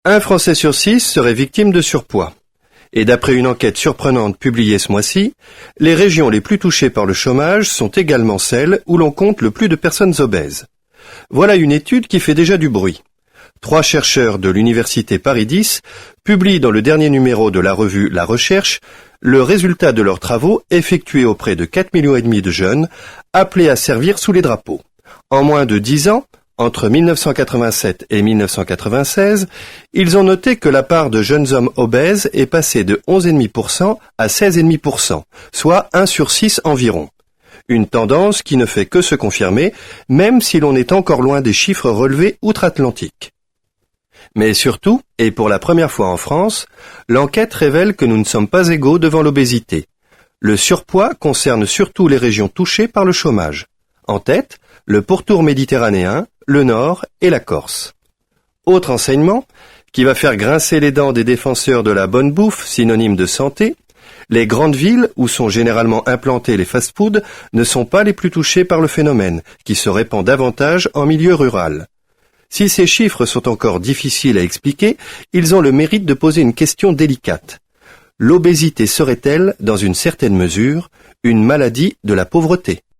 Un Français sur 6 serait victime de surpoids. Et d'après une enquête surprenante publiée ce mois-ci, les régions les plus touchées par le chômage sont également celles où l'on compte le plus de personnes obèses. Voilà une étude qui fait déjà du bruit. 3 chercheurs de l'université Paris X publient dans le dernier numéro de la revue La Recherche le résultat de leurs travaux effectués auprès de 4,5 millions de jeunes appelés à servir sous les drapeaux. En moins de 10 ans, entre 1987 et 1996, ils ont noté que la part de jeunes hommes obèses est passée de 11,5% à 16,5%, soit 1 sur 6 environ. Une tendance qui ne fait que se confirmer, même si l'on est encore loin des chiffres relevés outre-Atlantique. Mais surtout, et pour la première fois en France, l'enquête révèle que nous ne sommes pas égaux devant l'obésité. Le surpoids concerne surtout les régions touchées par le chômage. En tête, le pourtour méditerranéen, le Nord et la Corse. Autre enseignement, qui va faire grincer les dents des défenseurs de la bonne bouffe, synonyme de santé, les grandes villes où sont généralement implantés les fast-foods ne sont pas les plus touchées par le phénomène, qui se répand davantage en milieu rural. Si ces chiffres sont encore difficiles à expliquer, ils ont le mérite de poser une question délicate. L'obésité serait-elle, dans une certaine mesure, une maladie de la pauvreté ?